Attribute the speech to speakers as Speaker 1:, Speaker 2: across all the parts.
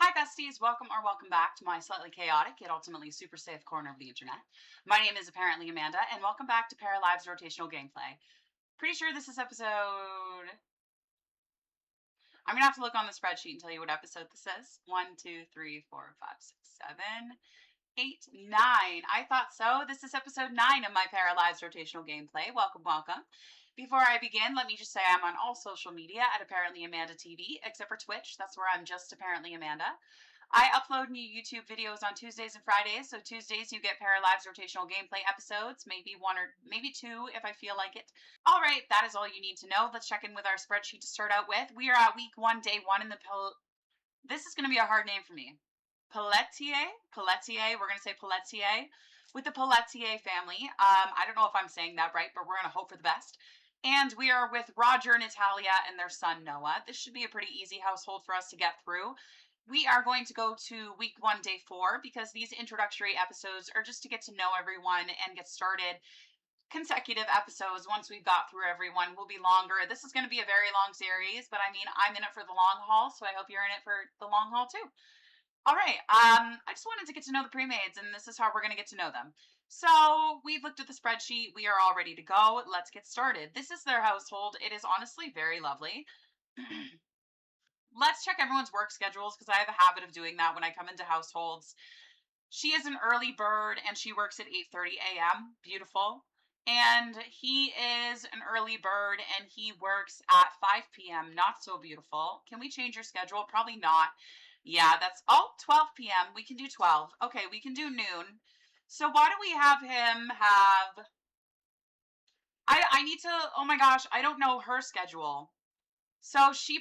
Speaker 1: Hi besties, welcome back to my slightly chaotic yet ultimately super safe corner of the internet. My name is apparently Amanda, and welcome back to Paralives Rotational Gameplay. Pretty sure this is episode... I'm gonna have to look on the spreadsheet and tell you what episode this is. 1, 2, 3, 4, 5, 6, 7, 8, 9. I thought so. This is episode 9 of my Paralives Rotational Gameplay. Welcome. Before I begin, let me just say I'm on all social media at Apparently Amanda TV, except for Twitch. That's where I'm just Apparently Amanda. I upload new YouTube videos on Tuesdays and Fridays. So Tuesdays you get Paralives Rotational Gameplay episodes, maybe one or maybe two if I feel like it. All right, that is all you need to know. Let's check in with our spreadsheet to start out with. We are at week 1, day 1 in the This is going to be a hard name for me. Pelletier. We're going to say Pelletier. With the Pelletier family. I don't know if I'm saying that right, but we're going to hope for the best. And we are with Roger, Natalia, and their son, Noah. This should be a pretty easy household for us to get through. We are going to go to week 1, day 4, because these introductory episodes are just to get to know everyone and get started. Consecutive episodes, once we've got through everyone, will be longer. This is going to be a very long series, but I mean, I'm in it for the long haul, so I hope you're in it for the long haul too. All right, I just wanted to get to know the Premades, and this is how we're going to get to know them. So we've looked at the spreadsheet. We are all ready to go. Let's get started. This is their household. It is honestly very lovely. Let's check everyone's work schedules because I have a habit of doing that when I come into households. She is an early bird and she works at 8:30 a.m. Beautiful. And he is an early bird and he works at 5 p.m. Not so beautiful. Can we change your schedule? Probably not. Yeah, that's 12 p.m. We can do 12. Okay, we can do noon. So why don't we have him have I need to oh my gosh, I don't know her schedule. So she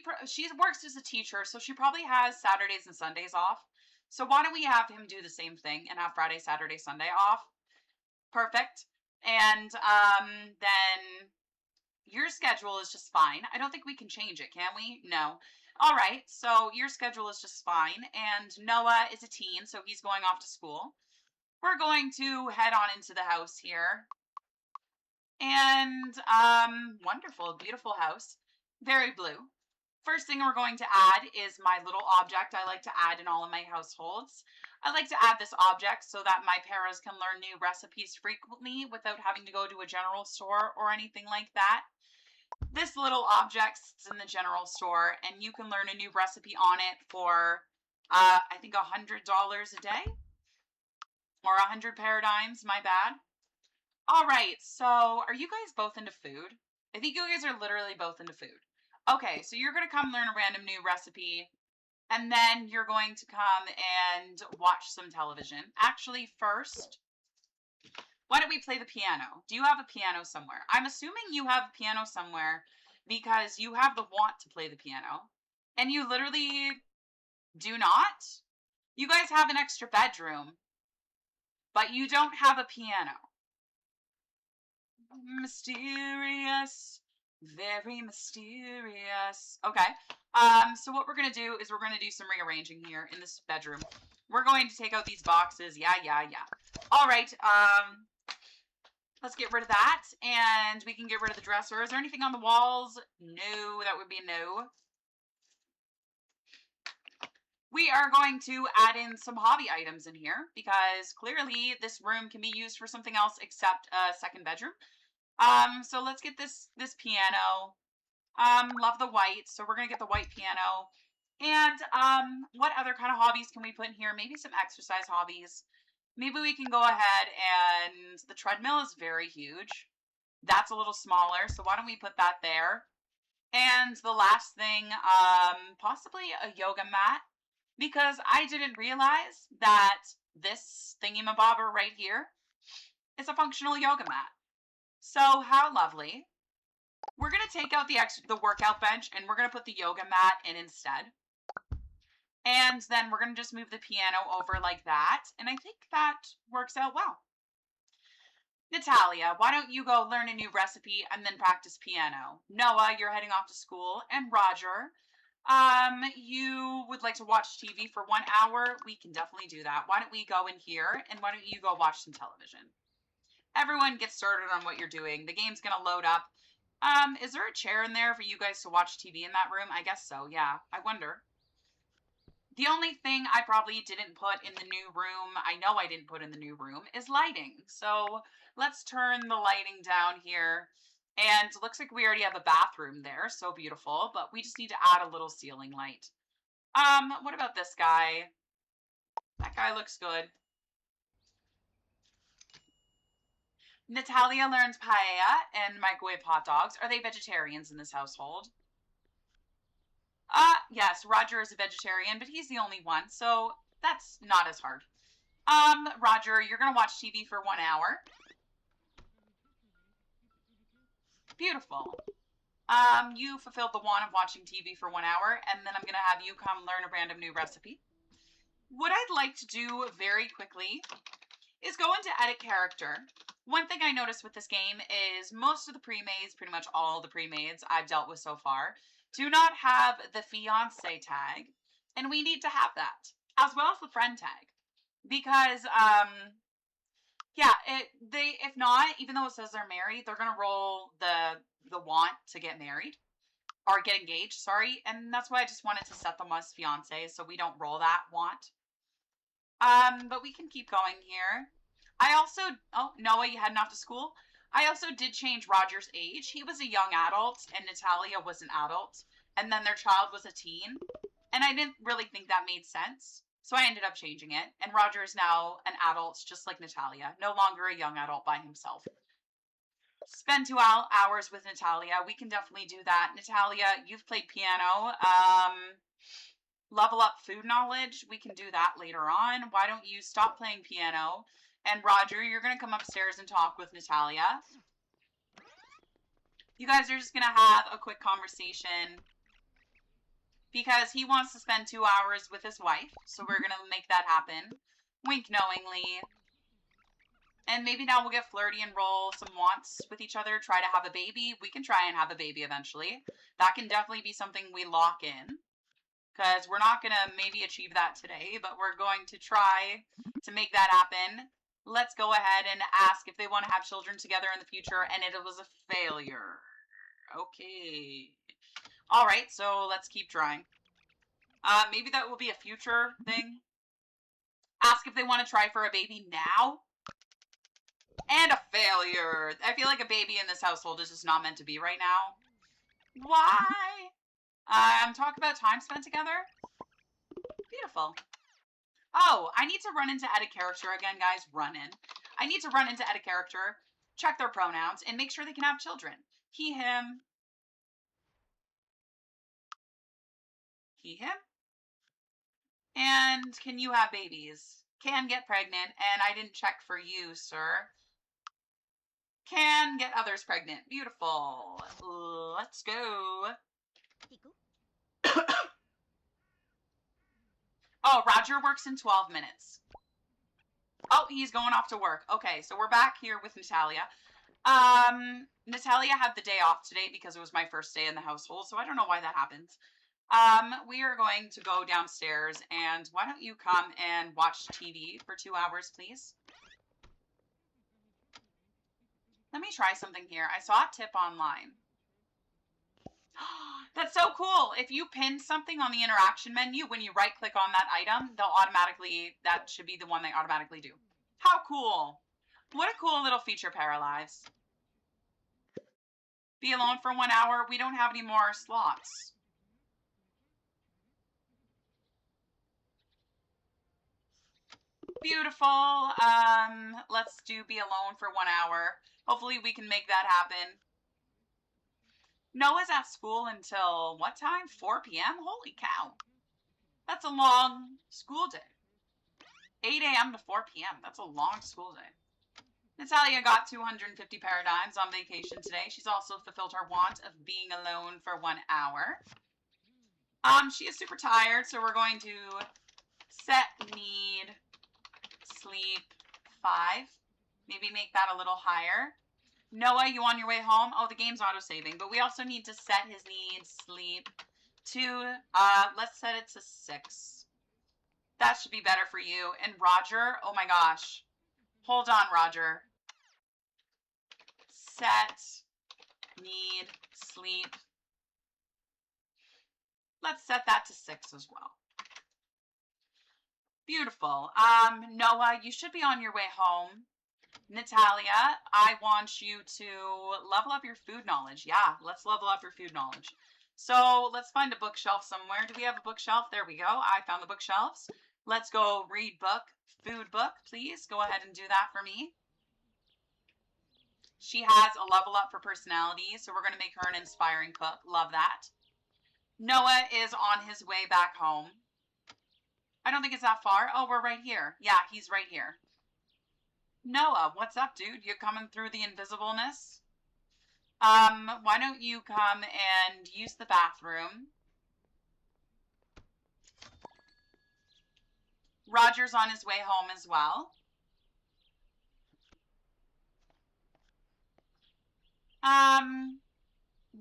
Speaker 1: works as a teacher, so she probably has Saturdays and Sundays off. So why don't we have him do the same thing and have Friday, Saturday, Sunday off? Perfect. And then your schedule is just fine. I don't think we can change it, can we? No. All right, so your schedule is just fine. And Noah is a teen, so he's going off to school. We're going to head on into the house here. And wonderful, beautiful house. Very blue. First thing we're going to add is my little object I like to add in all of my households. I like to add this object so that my paras can learn new recipes frequently without having to go to a general store or anything like that. This little object sits in the general store and you can learn a new recipe on it for, I think $100 a day or 100 paradigms, my bad. All right, so are you guys both into food? I think you guys are literally both into food. Okay, so you're going to come learn a random new recipe, and then you're going to come and watch some television. Actually, first, why don't we play the piano? Do you have a piano somewhere? I'm assuming you have a piano somewhere because you have the want to play the piano, and you literally do not? You guys have an extra bedroom, but you don't have a piano. Mysterious. Very mysterious. Okay. So what we're going to do is we're going to do some rearranging here in this bedroom. We're going to take out these boxes. Yeah. All right. Let's get rid of that. And we can get rid of the dresser. Is there anything on the walls? No, that would be no. We are going to add in some hobby items in here because clearly this room can be used for something else except a second bedroom. So let's get this piano. Love the white, so we're gonna get the white piano. And what other kind of hobbies can we put in here? Maybe some exercise hobbies. Maybe we can go ahead and the treadmill is very huge. That's a little smaller, so why don't we put that there? And the last thing, possibly a yoga mat, because I didn't realize that this thingy-mabobber right here is a functional yoga mat. So how lovely. We're going to take out the workout bench and we're going to put the yoga mat in instead. And then we're going to just move the piano over like that. And I think that works out well. Natalia, why don't you go learn a new recipe and then practice piano? Noah, you're heading off to school. And Roger, you would like to watch TV for 1 hour? We can definitely do that. Why don't we go in here and why don't you go watch some television? Everyone get started on what you're doing. The game's going to load up. Is there a chair in there for you guys to watch TV in that room? I guess so, yeah. I wonder. The only thing I probably didn't put in the new room, I know I didn't put in the new room, is lighting. So let's turn the lighting down here. And it looks like we already have a bathroom there, so beautiful, but we just need to add a little ceiling light. What about this guy? That guy looks good. Natalia learns paella and microwave hot dogs. Are they vegetarians in this household? Yes, Roger is a vegetarian, but he's the only one, so that's not as hard. Roger, you're gonna watch TV for 1 hour. Beautiful. You fulfilled the want of watching TV for 1 hour, and then I'm gonna have you come learn a random new recipe. What I'd like to do very quickly is go into edit character. One thing I noticed with this game is most of the premades, pretty much all the premades I've dealt with so far, do not have the fiance tag, and we need to have that, as well as the friend tag. Because, yeah, if not, even though it says they're married, they're gonna roll the want to get married, or get engaged, sorry, and that's why I just wanted to set them as fiancés, so we don't roll that want. But we can keep going here. I also, oh, Noah, you heading off to school? I also did change Roger's age. He was a young adult and Natalia was an adult, and then their child was a teen. And I didn't really think that made sense. So I ended up changing it. And Roger is now an adult, just like Natalia, no longer a young adult by himself. Spend 2 hours with Natalia. We can definitely do that. Natalia, you've played piano. Level up food knowledge. We can do that later on. Why don't you stop playing piano? And Roger, you're going to come upstairs and talk with Natalia. You guys are just going to have a quick conversation because he wants to spend 2 hours with his wife. So we're going to make that happen. Wink knowingly. And maybe now we'll get flirty and roll some wants with each other. Try to have a baby. We can try and have a baby eventually. That can definitely be something we lock in. Because we're not going to maybe achieve that today, but we're going to try to make that happen. Let's go ahead and ask if they want to have children together in the future, and it was a failure. Okay. All right, so let's keep trying. Maybe that will be a future thing. Ask if they want to try for a baby now. And a failure. I feel like a baby in this household is just not meant to be right now. Why? Talk about time spent together. Beautiful. Oh, I need to run into edit character again, guys. Run in. I need to run into edit character, check their pronouns, and make sure they can have children. He, him. He, him. And can you have babies? Can get pregnant, and I didn't check for you, sir. Can get others pregnant. Beautiful. Let's go. Oh, Roger works in 12 minutes. Oh, he's going off to work. Okay, so we're back here with Natalia. Natalia had the day off today because it was my first day in the household, so I don't know why that happens. We are going to go downstairs, and why don't you come and watch TV for 2 hours, please? Let me try something here. I saw a tip online. That's so cool. If you pin something on the interaction menu, when you right click on that item, that should be the one they automatically do. How cool. What a cool little feature, Paralives. Be alone for 1 hour. We don't have any more slots. Beautiful. Let's do be alone for 1 hour. Hopefully we can make that happen. Noah's at school until what time? 4 p.m.? Holy cow. That's a long school day. 8 a.m. to 4 p.m. That's a long school day. Natalia got 250 paradigms on vacation today. She's also fulfilled her want of being alone for 1 hour. She is super tired, so we're going to set need sleep 5. Maybe make that a little higher. Noah, you on your way home? Oh, the game's auto-saving, but we also need to set his need sleep to, let's set it to 6. That should be better for you. And Roger, oh my gosh. Hold on, Roger. Set need sleep. Let's set that to 6 as well. Beautiful. Noah, you should be on your way home. Natalia, I want you to level up your food knowledge. Yeah, let's level up your food knowledge. So let's find a bookshelf somewhere. Do we have a bookshelf? There we go. I found the bookshelves. Let's go read book, food book, please. Go ahead and do that for me. She has a level up for personality, so we're going to make her an inspiring cook. Love that. Noah is on his way back home. I don't think it's that far. Oh, we're right here. Yeah, he's right here. Noah, what's up, dude? You coming through the invisibleness? Why don't you come and use the bathroom? Roger's on his way home as well.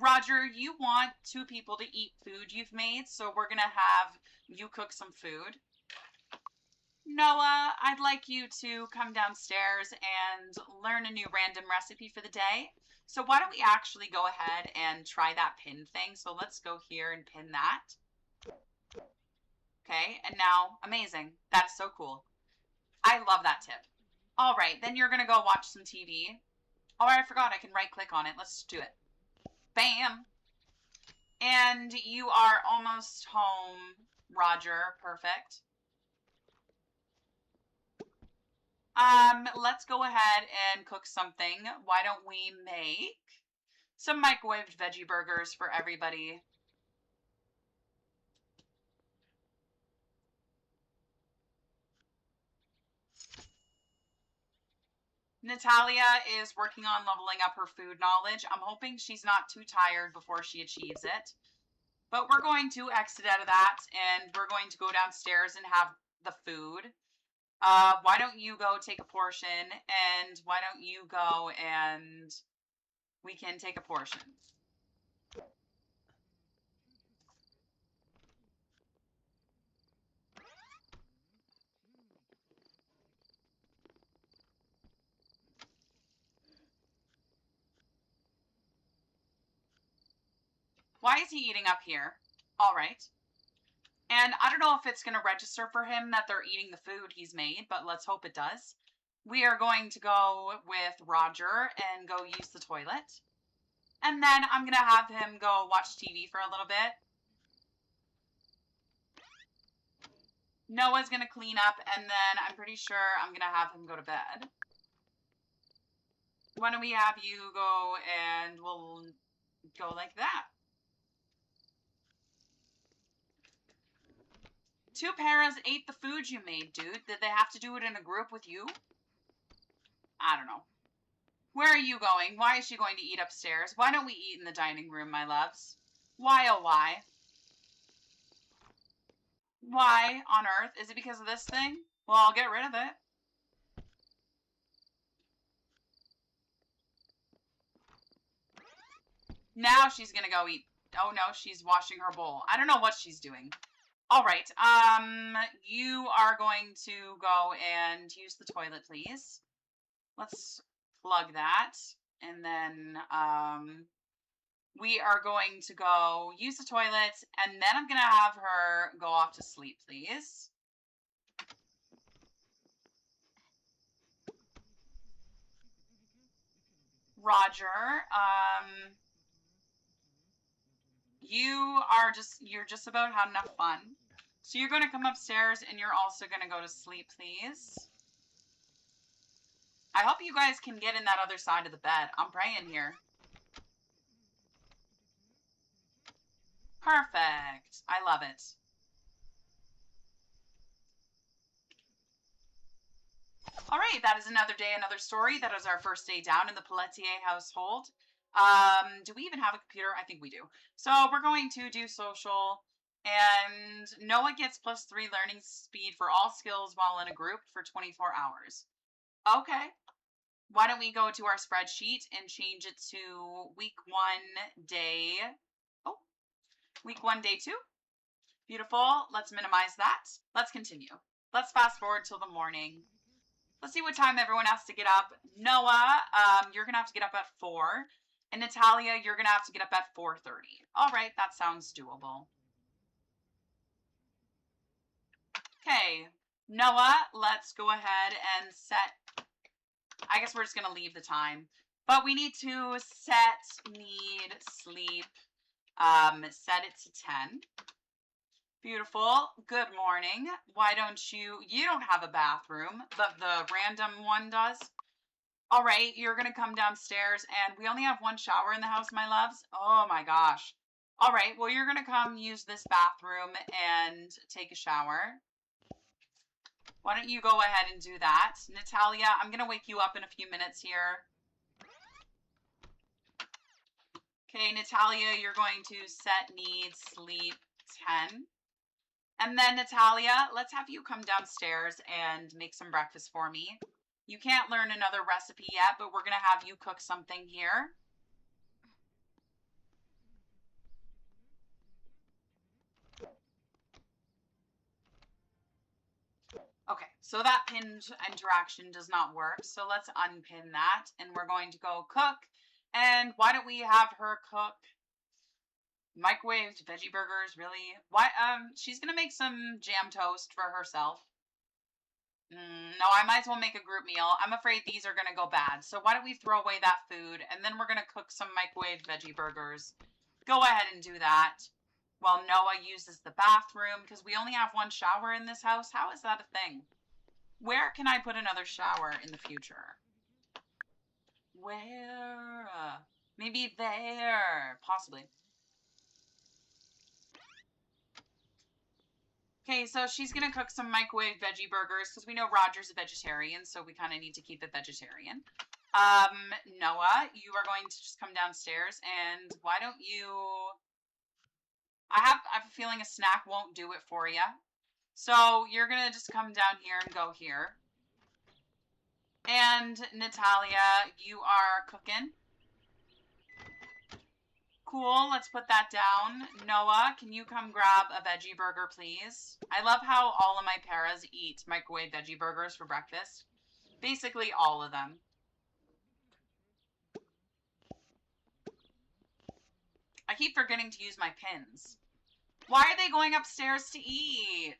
Speaker 1: Roger, you want 2 people to eat food you've made, so we're gonna have you cook some food. Noah, I'd like you to come downstairs and learn a new random recipe for the day. So why don't we actually go ahead and try that pin thing? So let's go here and pin that. Okay, and now, amazing. That's so cool. I love that tip. All right, then you're gonna go watch some TV. Oh, I forgot I can right click on it. Let's do it. Bam. And you are almost home, Roger. Perfect. Let's go ahead and cook something. Why don't we make some microwaved veggie burgers for everybody? Natalia is working on leveling up her food knowledge. I'm hoping she's not too tired before she achieves it. But we're going to exit out of that, and we're going to go downstairs and have the food. Why don't you go take a portion, and why don't you go and we can take a portion. Why is he eating up here? All right. And I don't know if it's going to register for him that they're eating the food he's made, but let's hope it does. We are going to go with Roger and go use the toilet. And then I'm going to have him go watch TV for a little bit. Noah's going to clean up, and then I'm pretty sure I'm going to have him go to bed. Why don't we have you go and we'll go like that. 2 paras ate the food you made, dude. Did they have to do it in a group with you? I don't know. Where are you going? Why is she going to eat upstairs? Why don't we eat in the dining room, my loves? Why, oh why? Why on earth? Is it because of this thing? Well, I'll get rid of it. Now she's gonna go eat. Oh no, she's washing her bowl. I don't know what she's doing. All right, you are going to go and use the toilet, please. Let's plug that. And then, we are going to go use the toilet, and then I'm gonna have her go off to sleep, please. Roger, you're just about had enough fun. So you're going to come upstairs, and you're also going to go to sleep, please. I hope you guys can get in that other side of the bed. I'm praying here. Perfect. I love it. All right, that is another day, another story. That is our first day down in the Pelletier household. Do we even have a computer? I think we do. So we're going to do social, and Noah gets +3 learning speed for all skills while in a group for 24 hours. Okay. Why don't we go to our spreadsheet and change it to week 1, day, week 1, day 2. Beautiful. Let's minimize that. Let's continue. Let's fast forward till the morning. Let's see what time everyone has to get up. Noah, you're going to have to get up at 4. And Natalia, you're going to have to get up at 4:30. All right, that sounds doable. Okay, Noah, let's go ahead and set, I guess we're just going to leave the time, but we need to set need sleep, set it to 10. Beautiful. Good morning. Why don't you don't have a bathroom, but the random one does. All right, you're going to come downstairs, and we only have one shower in the house, my loves. Oh my gosh. All right, well, you're going to come use this bathroom and take a shower. Why don't you go ahead and do that? Natalia, I'm going to wake you up in a few minutes here. Okay, Natalia, you're going to set need sleep 10. And then Natalia, let's have you come downstairs and make some breakfast for me. You can't learn another recipe yet, but we're going to have you cook something here. Okay, so that pinned interaction does not work. So let's unpin that, and we're going to go cook. And why don't we have her cook microwaved veggie burgers? Really? Why? She's gonna make some jam toast for herself. No, I might as well make a group meal. I'm afraid these are gonna go bad. So why don't we throw away that food, and then we're gonna cook some microwaved veggie burgers. Go ahead and do that. While Noah uses the bathroom, because we only have one shower in this house. How is that a thing? Where can I put another shower in the future? Where? Maybe there. Possibly. Okay, so she's going to cook some microwave veggie burgers because we know Roger's a vegetarian, so we kind of need to keep it vegetarian. Noah, you are going to just come downstairs, and why don't you... I have a feeling a snack won't do it for you. So you're going to just come down here and go here. And Natalia, you are cooking. Cool, let's put that down. Noah, can you come grab a veggie burger, please? I love how all of my paras eat microwave veggie burgers for breakfast. Basically all of them. I keep forgetting to use my pins. Why are they going upstairs to eat?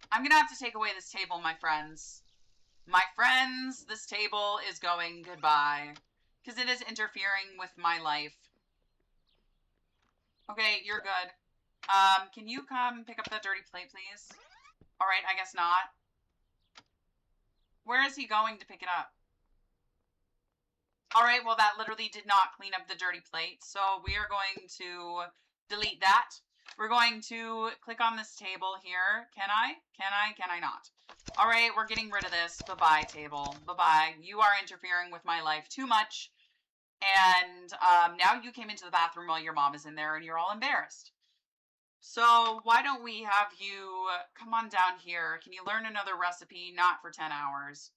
Speaker 1: I'm gonna have to take away this table, my friends. My friends, this table is going goodbye. Because it is interfering with my life. Okay, you're good. Can you come pick up that dirty plate, please? Alright, I guess not. Where is he going to pick it up? Alright, well that literally did not clean up the dirty plate. So we are going to delete that. We're going to click on this table here. Can I? Can I not? Alright, we're getting rid of this. Bye-bye, table. Bye-bye. You are interfering with my life too much. And now you came into the bathroom while your mom is in there and you're all embarrassed. So why don't we have you come on down here? Can you learn another recipe? Not for 10 hours.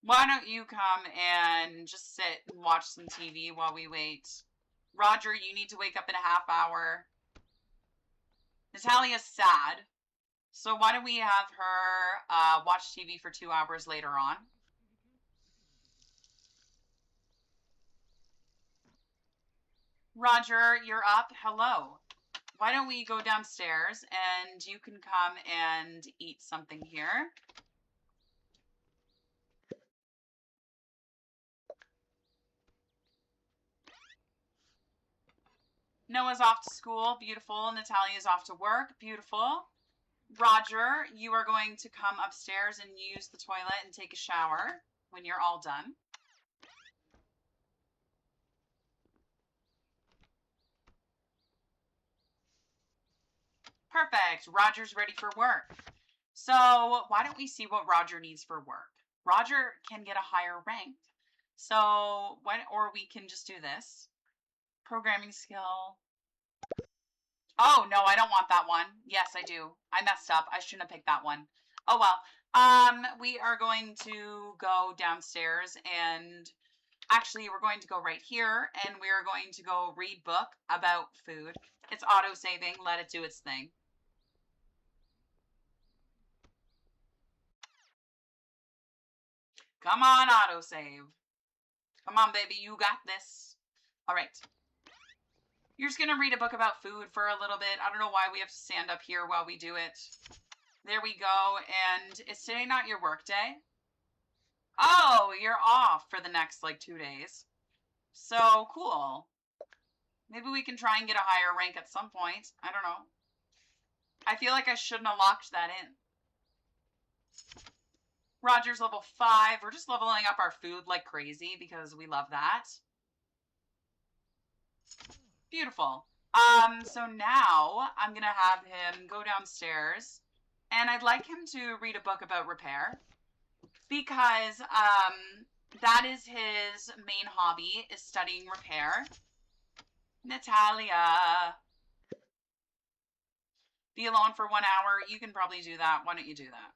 Speaker 1: Why don't you come and just sit and watch some TV while we wait? Roger, you need to wake up in a half hour. Natalia's sad. So why don't we have her watch TV for 2 hours later on? Roger, you're up. Hello. Why don't we go downstairs and you can come and eat something here. Noah's off to school. Beautiful. Natalia's off to work. Beautiful. Roger, you are going to come upstairs and use the toilet and take a shower when you're all done. Perfect. Roger's ready for work. So why don't we see what Roger needs for work? Roger can get a higher rank. So or we can just do this. Programming skill. Oh, no, I don't want that one. Yes, I do. I messed up. I shouldn't have picked that one. Oh, well. We are going to go downstairs and actually we're going to go right here and we are going to go read book about food. It's auto-saving. Let it do its thing. Come on, autosave. Come on, baby. You got this. All right. You're just going to read a book about food for a little bit. I don't know why we have to stand up here while we do it. There we go. And is today not your work day? Oh, you're off for the next like 2 days. So cool. Maybe we can try and get a higher rank at some point. I don't know. I feel like I shouldn't have locked that in. Roger's level 5. We're just leveling up our food like crazy because we love that. Beautiful. So now I'm gonna have him go downstairs, and I'd like him to read a book about repair because that is his main hobby, is studying repair. Natalia, be alone for 1 hour. You can probably do that. Why don't you do that?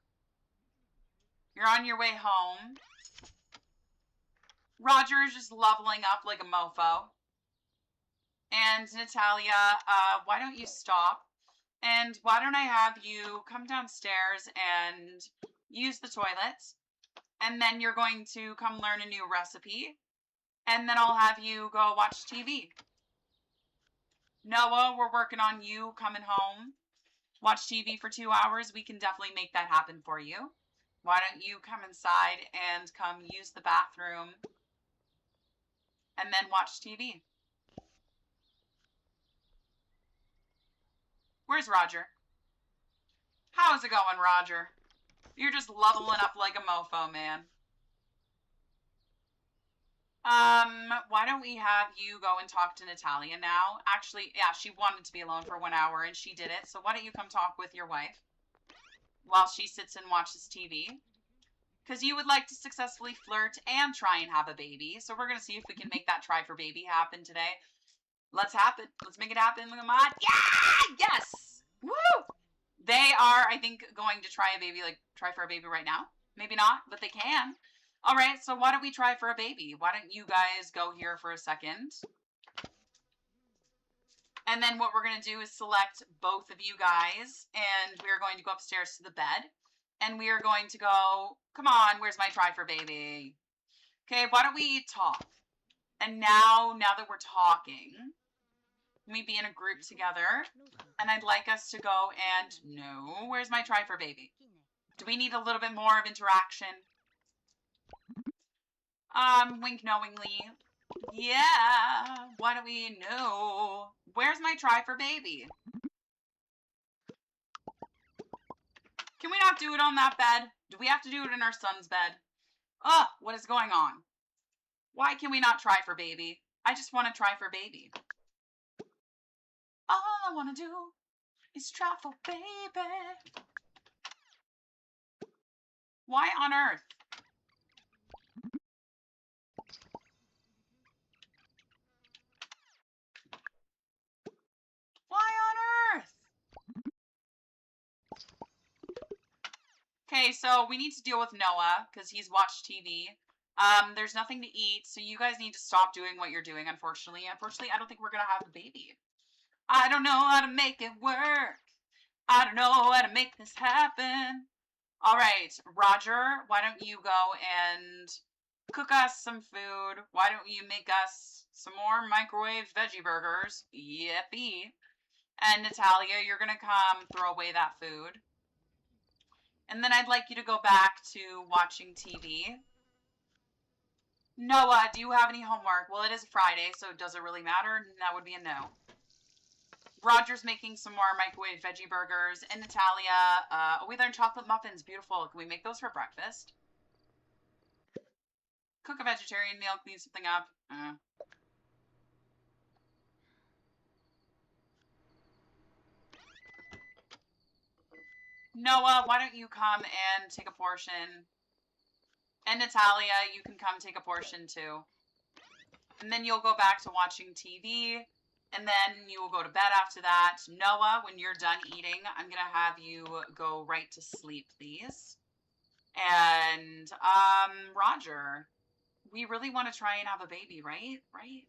Speaker 1: You're on your way home. Roger is just leveling up like a mofo. And Natalia, why don't you stop? And why don't I have you come downstairs and use the toilet? And then you're going to come learn a new recipe. And then I'll have you go watch TV. Noah, we're working on you coming home. Watch TV for 2 hours. We can definitely make that happen for you. Why don't you come inside and come use the bathroom and then watch TV? Where's Roger? How's it going, Roger? You're just leveling up like a mofo, man. Why don't we have you go and talk to Natalia now? Actually, yeah, she wanted to be alone for 1 hour and she did it. So why don't you come talk with your wife while she sits and watches TV? Because you would like to successfully flirt and try and have a baby. So we're going to see if we can make that try for baby happen today. Let's happen. Let's make it happen. Look at my, yeah! Yes! Woo! They are, I think, going to try a baby, like try for a baby right now. Maybe not, but they can. All right, so why don't we try for a baby? Why don't you guys go here for a second? And then what we're going to do is select both of you guys, and we're going to go upstairs to the bed. And we are going to go, come on, where's my try for baby? Okay, why don't we talk? And now that we're talking, we be in a group together, and I'd like us to go and, no, where's my try for baby? Do we need a little bit more of interaction? Wink knowingly. Yeah, why don't we know? Where's my try for baby? Can we not do it on that bed? Do we have to do it in our son's bed? Ugh, what is going on? Why can we not try for baby? I just want to try for baby. All I want to do is try for baby. Why on earth? Why on earth? Okay, so we need to deal with Noah because he's watched TV. There's nothing to eat, so you guys need to stop doing what you're doing, unfortunately. Unfortunately, I don't think we're going to have a baby. I don't know how to make it work. I don't know how to make this happen. All right, Roger, why don't you go and cook us some food? Why don't you make us some more microwave veggie burgers? Yippee. And Natalia, you're going to come throw away that food. And then I'd like you to go back to watching TV. Noah, do you have any homework? Well, it is Friday, so does it really matter? That would be a no. Roger's making some more microwave veggie burgers. And Natalia, we learned chocolate muffins. Beautiful. Can we make those for breakfast? Cook a vegetarian meal. Clean something up. Noah, why don't you come and take a portion? And Natalia, you can come take a portion too. And then you'll go back to watching TV. And then you will go to bed after that. Noah, when you're done eating, I'm going to have you go right to sleep, please. And, Roger, we really want to try and have a baby, right? Right?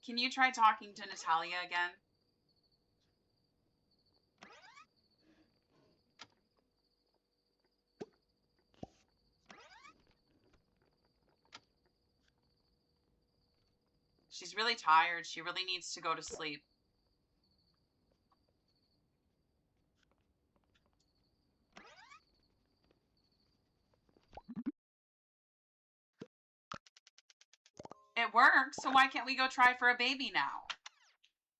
Speaker 1: Can you try talking to Natalia again? She's really tired. She really needs to go to sleep. it works, so why can't we go try for a baby now?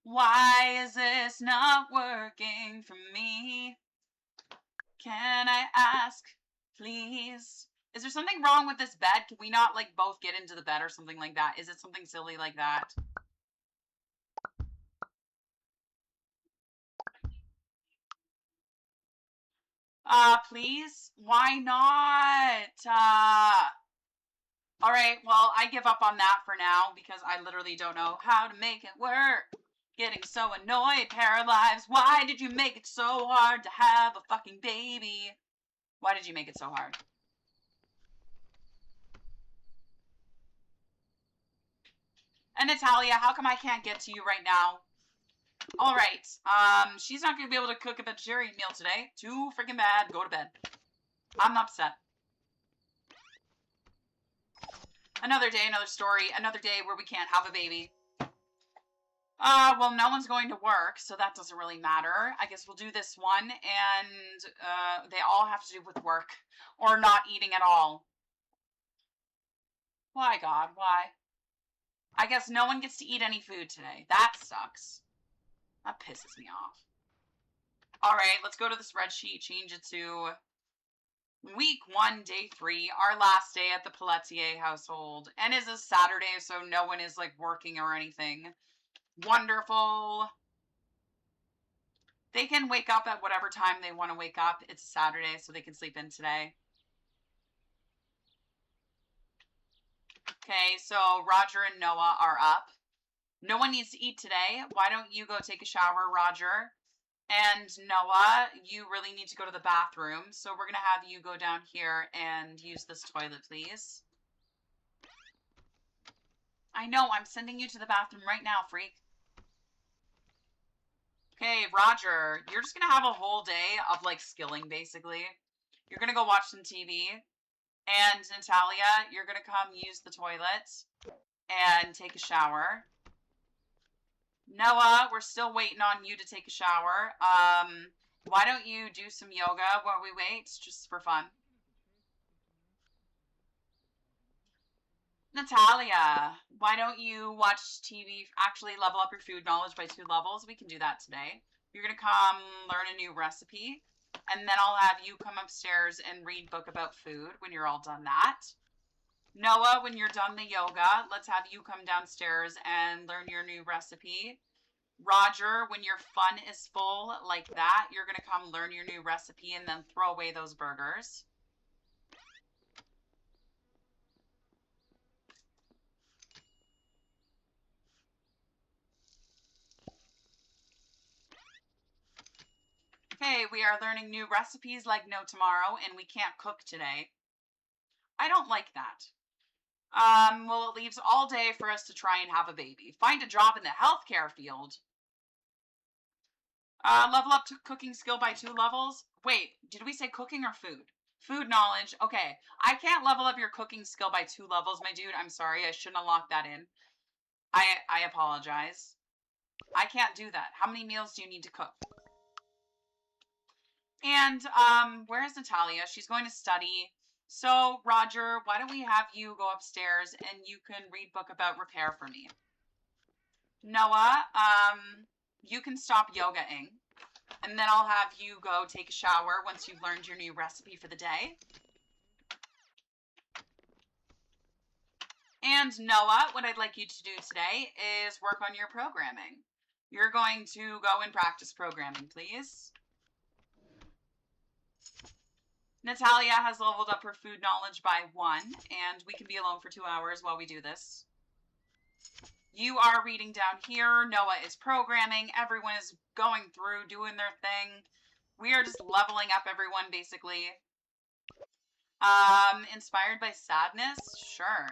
Speaker 1: Why is this not working for me? Can I ask, please? Is there something wrong with this bed? Can we not, like, both get into the bed or something like that? Is it something silly like that? Please? Why not? All right, well, I give up on that for now because I literally don't know how to make it work. Getting so annoyed, Paralives. Why did you make it so hard to have a fucking baby? Why did you make it so hard? And Natalia, how come I can't get to you right now? All right, she's not gonna be able to cook a vegetarian meal today. Too freaking bad. Go to bed. I'm upset. Another day, another story, another day where we can't have a baby. Well, no one's going to work, so that doesn't really matter. I guess we'll do this one, and they all have to do with work or not eating at all. Why, God, why? I guess no one gets to eat any food today. That sucks. That pisses me off. All right, let's go to the spreadsheet, change it to week 1, day 3, our last day at the Pelletier household. And it's a Saturday, so no one is, like, working or anything. Wonderful. They can wake up at whatever time they want to wake up. It's Saturday, so they can sleep in today. Okay, so Roger and Noah are up. No one needs to eat today. Why don't you go take a shower, Roger? And Noah, you really need to go to the bathroom. So we're going to have you go down here and use this toilet, please. I know, I'm sending you to the bathroom right now, freak. Okay, Roger, you're just going to have a whole day of, like, skilling, basically. You're going to go watch some TV. And Natalia, you're going to come use the toilet and take a shower. Noah, we're still waiting on you to take a shower. Why don't you do some yoga while we wait, just for fun? Natalia, why don't you watch TV, actually level up your food knowledge by 2 levels? We can do that today. You're going to come learn a new recipe, and then I'll have you come upstairs and read book about food when you're all done that. Noah, when you're done the yoga, let's have you come downstairs and learn your new recipe. Roger, when your fun is full like that, you're going to come learn your new recipe and then throw away those burgers. Okay, we are learning new recipes like no tomorrow, and we can't cook today. I don't like that. Well, it leaves all day for us to try and have a baby. Find a job in the healthcare field. Level up to cooking skill by 2 levels. Wait, did we say cooking or food? Food knowledge. Okay, I can't level up your cooking skill by 2 levels, my dude. I'm sorry, I shouldn't have locked that in. I apologize. I can't do that. How many meals do you need to cook? And where's Natalia? She's going to study. So, Roger, why don't we have you go upstairs and you can read book about repair for me? Noah, you can stop yogaing. And then I'll have you go take a shower once you've learned your new recipe for the day. And Noah, what I'd like you to do today is work on your programming. You're going to go and practice programming, please. Natalia has leveled up her food knowledge by 1, and we can be alone for 2 hours while we do this. You are reading down here. Noah is programming. Everyone is going through, doing their thing. We are just leveling up everyone, basically. Inspired by sadness? Sure.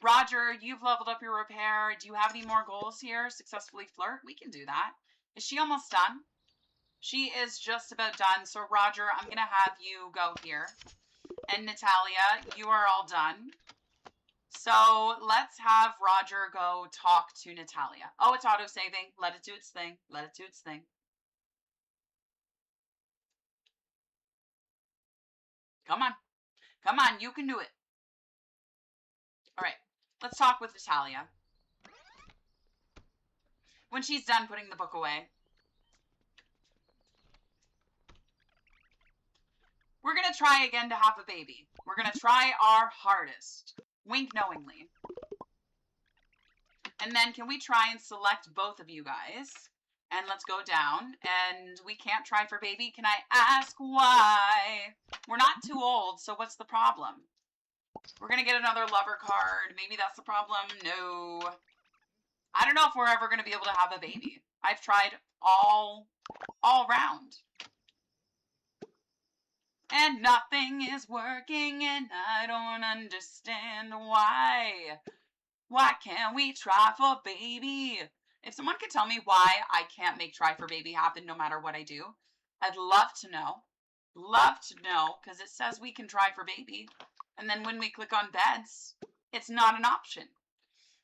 Speaker 1: Roger, you've leveled up your repair. Do you have any more goals here? Successfully flirt? We can do that. Is she almost done? She is just about done. So, Roger, I'm going to have you go here. And Natalia, you are all done. So, let's have Roger go talk to Natalia. Oh, it's auto-saving. Let it do its thing. Let it do its thing. Come on. Come on, you can do it. Let's talk with Natalia. When she's done putting the book away. We're going to try again to have a baby. We're going to try our hardest. Wink knowingly. And then can we try and select both of you guys? And let's go down. And we can't try for baby. Can I ask why? We're not too old, so what's the problem? We're going to get another lover card. Maybe that's the problem. No. I don't know if we're ever going to be able to have a baby. I've tried all round. And nothing is working, and I don't understand why. Why can't we try for baby? If someone could tell me why I can't make try for baby happen no matter what I do, I'd love to know. Love to know, because it says we can try for baby. And then when we click on beds, it's not an option.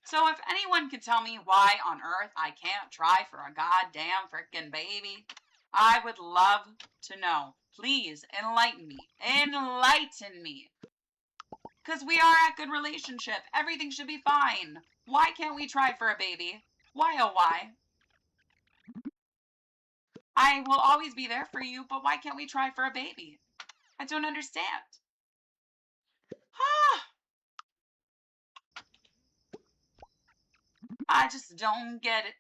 Speaker 1: So if anyone could tell me why on earth I can't try for a goddamn frickin' baby, I would love to know. Please enlighten me. Enlighten me. Because we are a good relationship. Everything should be fine. Why can't we try for a baby? Why, oh why? I will always be there for you, but why can't we try for a baby? I don't understand. I just don't get it.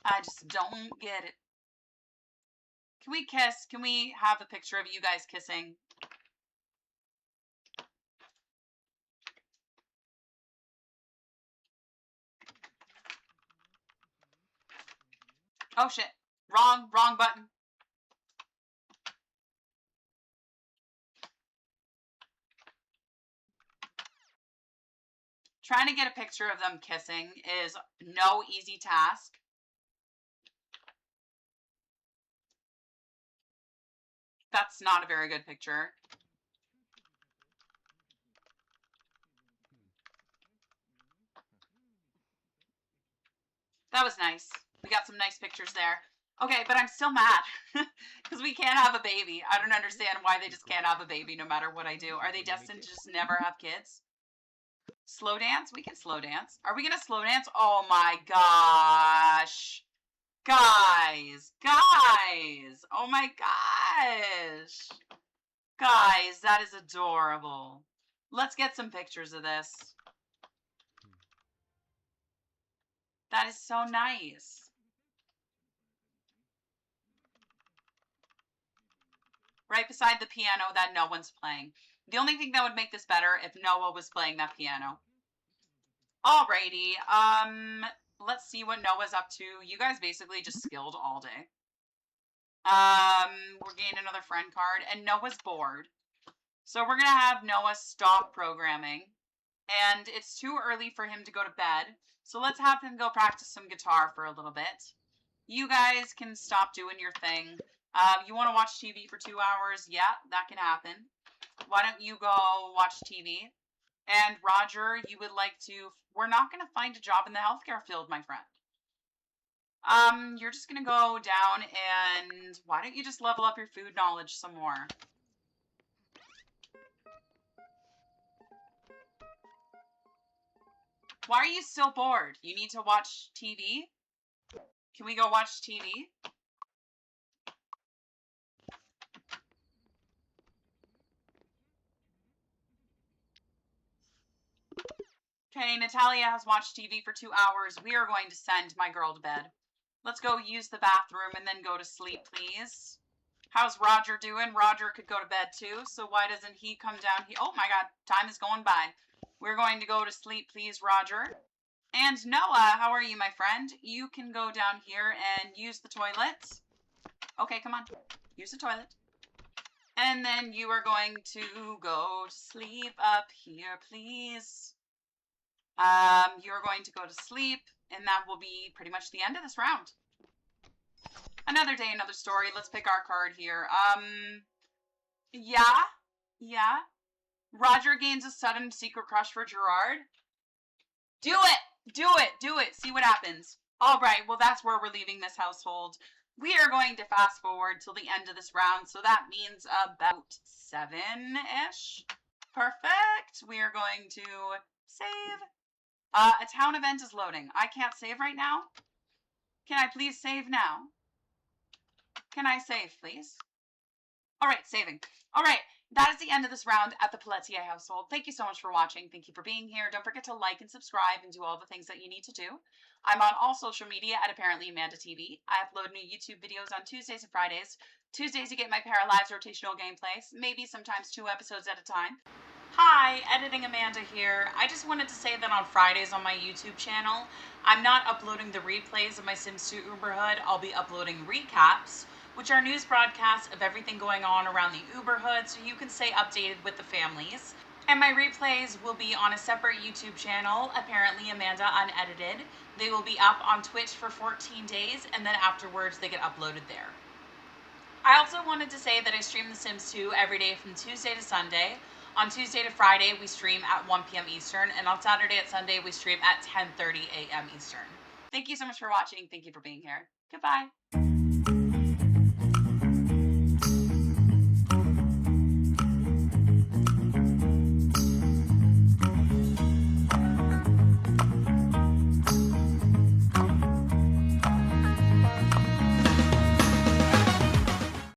Speaker 1: I just don't get it. Can we kiss? Can we have a picture of you guys kissing? Oh shit. Wrong button. Trying to get a picture of them kissing is no easy task. That's not a very good picture. That was nice. We got some nice pictures there. Okay, but I'm still mad because we can't have a baby. I don't understand why they just can't have a baby no matter what I do. Are they destined to just never have kids? Slow dance? We can slow dance. Are we going to slow dance? Oh my gosh. Guys. Oh my gosh. Guys, that is adorable. Let's get some pictures of this. That is so nice. Right beside the piano that no one's playing. The only thing that would make this better if Noah was playing that piano. Alrighty, let's see what Noah's up to. You guys basically just skilled all day. We're getting another friend card, and Noah's bored. So we're gonna have Noah stop programming. And it's too early for him to go to bed. So let's have him go practice some guitar for a little bit. You guys can stop doing your thing. You want to watch TV for 2 hours? Yeah, that can happen. Why don't you go watch TV? And Roger, you would like to... We're not going to find a job in the healthcare field, my friend. You're just going to go down and... Why don't you just level up your food knowledge some more? Why are you still bored? You need to watch TV? Can we go watch TV? Okay, Natalia has watched TV for 2 hours. We are going to send my girl to bed. Let's go use the bathroom and then go to sleep, please. How's Roger doing? Roger could go to bed too, so why doesn't he come down here? Oh my god, time is going by. We're going to go to sleep, please, Roger. And Noah, how are you, my friend? You can go down here and use the toilet. Okay, come on. Use the toilet. And then you are going to go to sleep up here, please. You're going to go to sleep, and that will be pretty much the end of this round. Another day, another story. Let's pick our card here. Yeah. Roger gains a sudden secret crush for Gerard. Do it. See what happens. All right, well, that's where we're leaving this household. We are going to fast forward till the end of this round, so that means about 7-ish. Perfect. We are going to save. A town event is loading. I can't save right now. Can I please save now? Can I save, please? All right, saving. All right, that is the end of this round at the Pelletier household. Thank you so much for watching. Thank you for being here. Don't forget to like and subscribe and do all the things that you need to do. I'm on all social media at Apparently Amanda TV. I upload new YouTube videos on Tuesdays and Fridays. Tuesdays you get my Paralives Rotational gameplays, maybe sometimes 2 episodes at a time. Hi, Editing Amanda here. I just wanted to say that on Fridays on my YouTube channel, I'm not uploading the replays of my Sims 2 Uberhood. I'll be uploading recaps, which are news broadcasts of everything going on around the Uberhood, so you can stay updated with the families. And my replays will be on a separate YouTube channel, Apparently Amanda Unedited. They will be up on Twitch for 14 days, and then afterwards they get uploaded there. I also wanted to say that I stream The Sims 2 every day from Tuesday to Sunday. On Tuesday to Friday, we stream at 1 p.m. Eastern, and on Saturday and Sunday, we stream at 10:30 a.m. Eastern. Thank you so much for watching. Thank you for being here. Goodbye.